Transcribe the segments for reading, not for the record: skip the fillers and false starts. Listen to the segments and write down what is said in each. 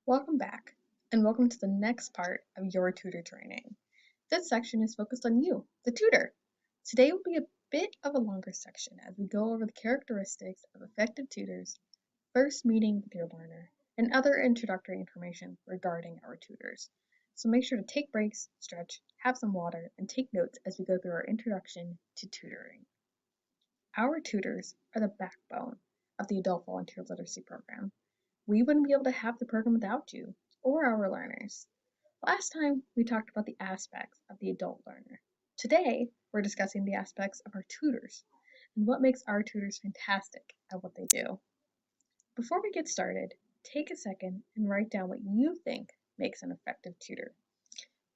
Welcome back, and welcome to the next part of your tutor training. This section is focused on you, the tutor. Today will be a bit of a longer section as we go over the characteristics of effective tutors, first meeting with your learner, and other introductory information regarding our tutors. So make sure to take breaks, stretch, have some water, and take notes as we go through our introduction to tutoring. Our tutors are the backbone of the Adult Volunteer Literacy Program. We wouldn't be able to have the program without you or our learners. Last time, we talked about the aspects of the adult learner. Today, we're discussing the aspects of our tutors and what makes our tutors fantastic at what they do. Before we get started, take a second and write down what you think makes an effective tutor.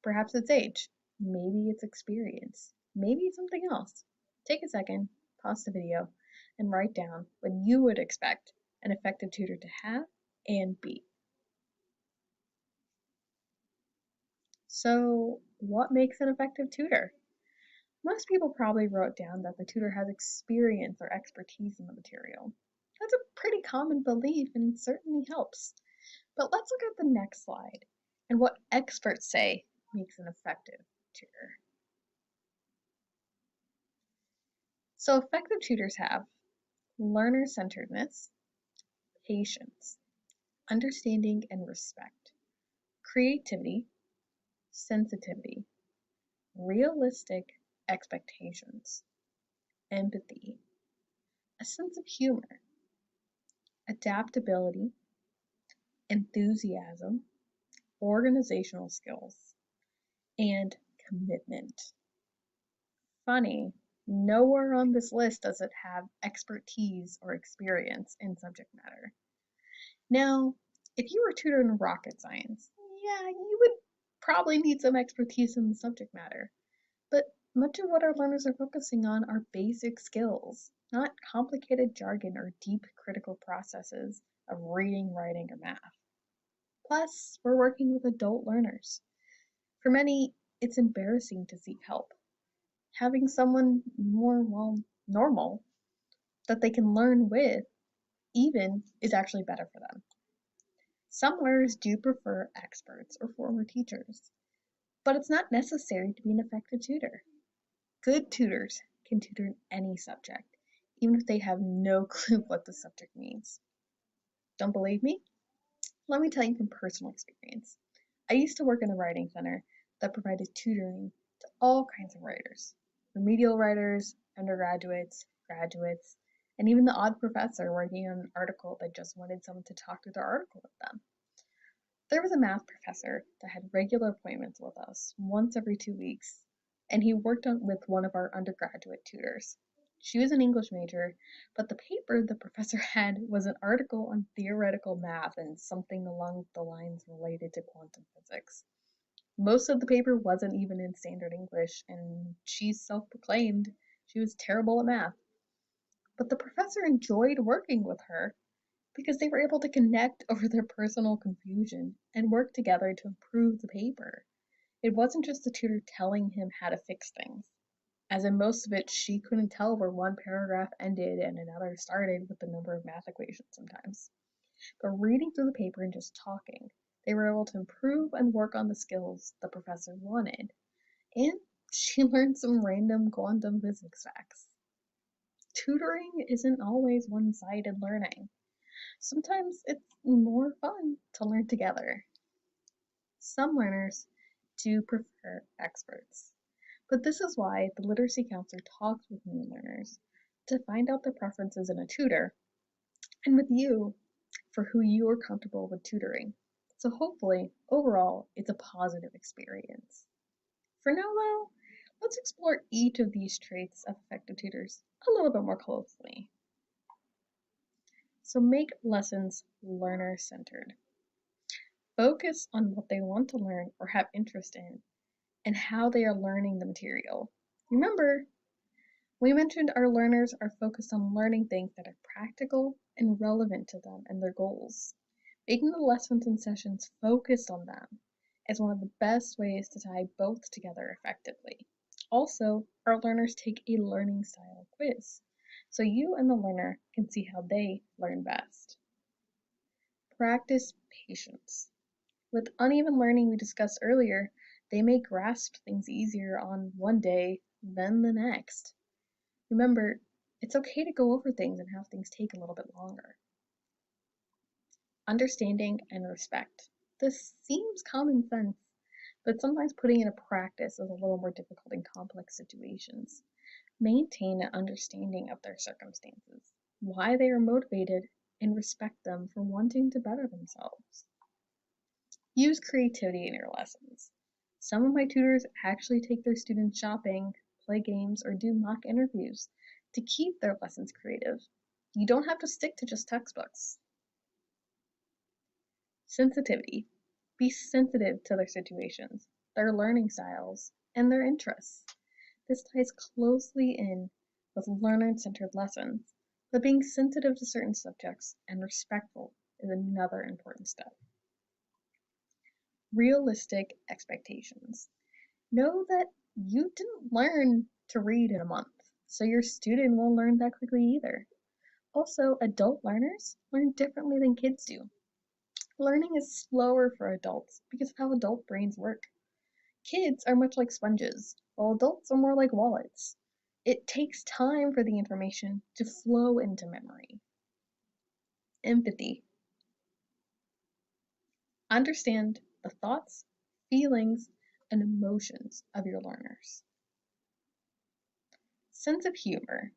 Perhaps it's age, maybe it's experience, maybe it's something else. Take a second, pause the video, and write down what you would expect an effective tutor to have and be. So, what makes an effective tutor? Most people probably wrote down that the tutor has experience or expertise in the material. That's a pretty common belief and certainly helps. But let's look at the next slide and what experts say makes an effective tutor. So, effective tutors have learner-centeredness, patience, understanding and respect, creativity, sensitivity, realistic expectations, empathy, a sense of humor, adaptability, enthusiasm, organizational skills, and commitment. Funny, nowhere on this list does it have expertise or experience in subject matter. Now, if you were tutoring rocket science, yeah, you would probably need some expertise in the subject matter. But much of what our learners are focusing on are basic skills, not complicated jargon or deep critical processes of reading, writing, or math. Plus, we're working with adult learners. For many, it's embarrassing to seek help. Having someone more, normal that they can learn with, even, is actually better for them. Some learners do prefer experts or former teachers, but it's not necessary to be an effective tutor. Good tutors can tutor in any subject, even if they have no clue what the subject means. Don't believe me? Let me tell you from personal experience. I used to work in a writing center that provided tutoring to all kinds of writers. Remedial writers, undergraduates, graduates, and even the odd professor working on an article that just wanted someone to talk through their article with them. There was a math professor that had regular appointments with us once every 2 weeks, and he worked with one of our undergraduate tutors. She was an English major, but the paper the professor had was an article on theoretical math and something along the lines related to quantum physics. Most of the paper wasn't even in standard English, and she self-proclaimed she was terrible at math. But the professor enjoyed working with her because they were able to connect over their personal confusion and work together to improve the paper. It wasn't just the tutor telling him how to fix things, as in most of it she couldn't tell where one paragraph ended and another started with the number of math equations sometimes. But reading through the paper and just talking, they were able to improve and work on the skills the professor wanted. And she learned some random quantum physics facts. Tutoring isn't always one-sided learning. Sometimes it's more fun to learn together. Some learners do prefer experts, but this is why the literacy counselor talks with new learners to find out their preferences in a tutor and with you for who you are comfortable with tutoring. So hopefully, overall, it's a positive experience. For now, though, let's explore each of these traits of effective tutors a little bit more closely. So make lessons learner-centered. Focus on what they want to learn or have interest in and how they are learning the material. Remember, we mentioned our learners are focused on learning things that are practical and relevant to them and their goals. Making the lessons and sessions focused on them is one of the best ways to tie both together effectively. Also, our learners take a learning style quiz, so you and the learner can see how they learn best. Practice patience. With uneven learning we discussed earlier, they may grasp things easier on one day than the next. Remember, it's okay to go over things and have things take a little bit longer. Understanding and respect. This seems common sense, but sometimes putting it into practice is a little more difficult in complex situations. Maintain an understanding of their circumstances, why they are motivated, and respect them for wanting to better themselves. Use creativity in your lessons. Some of my tutors actually take their students shopping, play games, or do mock interviews to keep their lessons creative. You don't have to stick to just textbooks. Sensitivity. Be sensitive to their situations, their learning styles, and their interests. This ties closely in with learner-centered lessons, but being sensitive to certain subjects and respectful is another important step. Realistic expectations. Know that you didn't learn to read in a month, so your student won't learn that quickly either. Also, adult learners learn differently than kids do. Learning is slower for adults because of how adult brains work. Kids are much like sponges, while adults are more like wallets. It takes time for the information to flow into memory. Empathy. Understand the thoughts, feelings, and emotions of your learners. Sense of humor.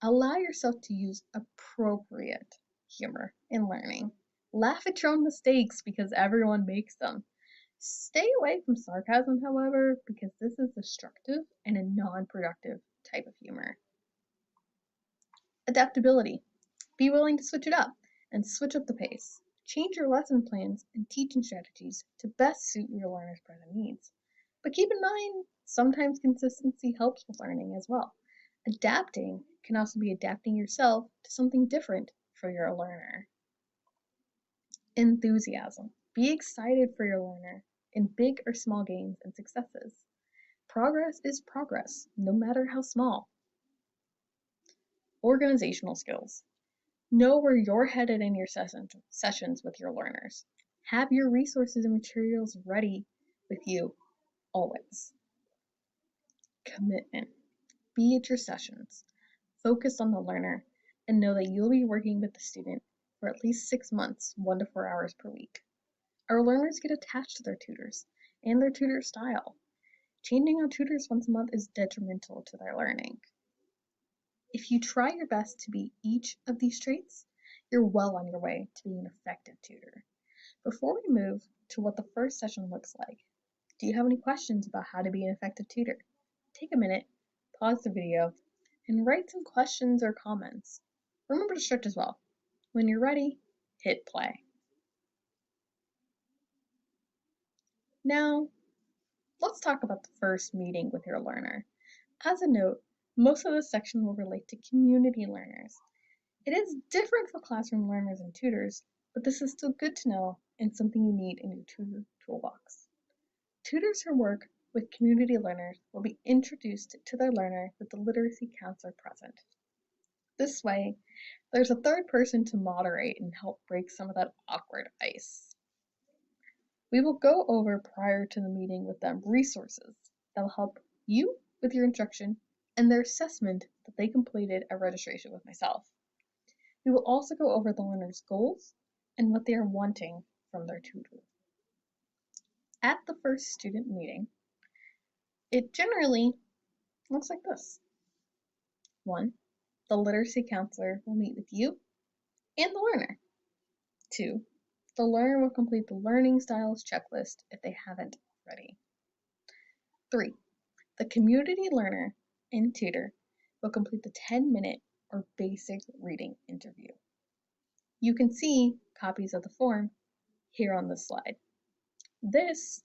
Allow yourself to use appropriate humor in learning. Laugh at your own mistakes because everyone makes them. Stay away from sarcasm, however, because this is destructive and a non-productive type of humor. Adaptability. Be willing to switch it up and switch up the pace. Change your lesson plans and teaching strategies to best suit your learners' present needs. But keep in mind, sometimes consistency helps with learning as well. Adapting can also be adapting yourself to something different for your learner. Enthusiasm. Be excited for your learner in big or small gains and successes. Progress is progress, no matter how small. Organizational skills. Know where you're headed in your sessions with your learners. Have your resources and materials ready with you always. Commitment. Be at your sessions. Focus on the learner and know that you'll be working with the student for at least 6 months, 1 to 4 hours per week. Our learners get attached to their tutors and their tutor style. Changing out tutors once a month is detrimental to their learning. If you try your best to be each of these traits, you're well on your way to being an effective tutor. Before we move to what the first session looks like, do you have any questions about how to be an effective tutor? Take a minute, pause the video, and write some questions or comments. Remember to stretch as well. When you're ready, hit play. Now, let's talk about the first meeting with your learner. As a note, most of this section will relate to community learners. It is different for classroom learners and tutors, but this is still good to know and something you need in your tutor toolbox. Tutors who work with community learners will be introduced to their learner with the literacy counselor present. This way, there's a third person to moderate and help break some of that awkward ice. We will go over prior to the meeting with them resources that will help you with your instruction and their assessment that they completed at registration with myself. We will also go over the learner's goals and what they are wanting from their tutor. At the first student meeting, it generally looks like this. 1. The literacy counselor will meet with you and the learner. 2. The learner will complete the learning styles checklist if they haven't already. 3. The community learner and tutor will complete the 10-minute or basic reading interview. You can see copies of the form here on this slide. This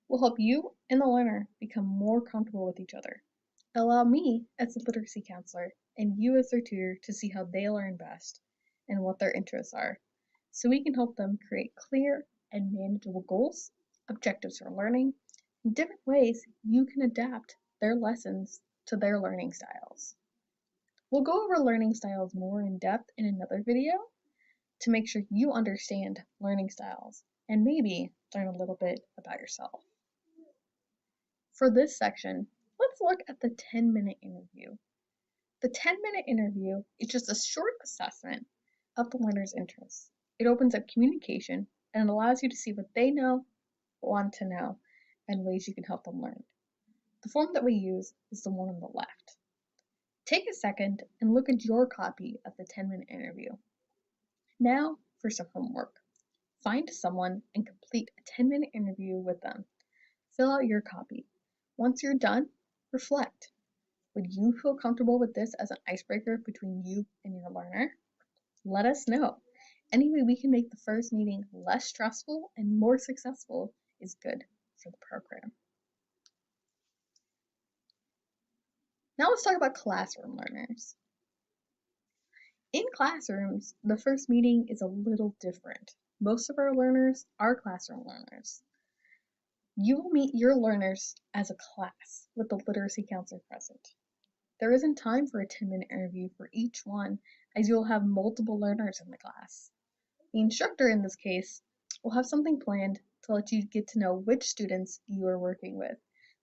will help you and the learner become more comfortable with each other. Allow me as a literacy counselor and you as their tutor to see how they learn best and what their interests are, so we can help them create clear and manageable goals, objectives for learning, and different ways you can adapt their lessons to their learning styles. We'll go over learning styles more in depth in another video to make sure you understand learning styles and maybe learn a little bit about yourself. For this section, let's look at the 10-minute interview. The 10-minute interview is just a short assessment of the learner's interests. It opens up communication and allows you to see what they know, want to know, and ways you can help them learn. The form that we use is the one on the left. Take a second and look at your copy of the 10-minute interview. Now for some homework. Find someone and complete a 10-minute interview with them. Fill out your copy. Once you're done, reflect. Would you feel comfortable with this as an icebreaker between you and your learner? Let us know. Any way we can make the first meeting less stressful and more successful is good for the program. Now let's talk about classroom learners. In classrooms, the first meeting is a little different. Most of our learners are classroom learners. You will meet your learners as a class with the literacy counselor present. There isn't time for a 10-minute interview for each one, as you'll have multiple learners in the class. The instructor in this case will have something planned to let you get to know which students you are working with.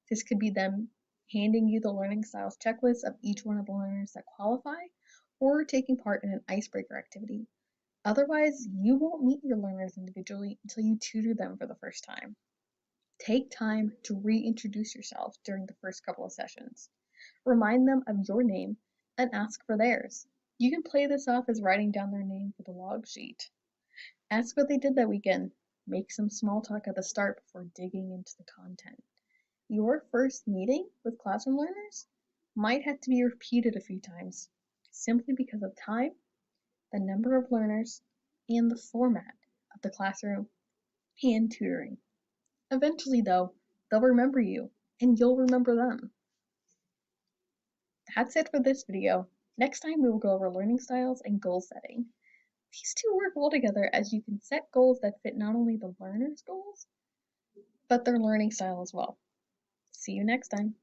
This could be them handing you the learning styles checklist of each one of the learners that qualify, or taking part in an icebreaker activity. Otherwise, you won't meet your learners individually until you tutor them for the first time. Take time to reintroduce yourself during the first couple of sessions. Remind them of your name and ask for theirs. You can play this off as writing down their name for the log sheet. Ask what they did that weekend. Make some small talk at the start before digging into the content. Your first meeting with classroom learners might have to be repeated a few times, simply because of time, the number of learners, and the format of the classroom and tutoring. Eventually, though, they'll remember you, and you'll remember them. That's it for this video. Next time we will go over learning styles and goal setting. These two work well together as you can set goals that fit not only the learner's goals, but their learning style as well. See you next time.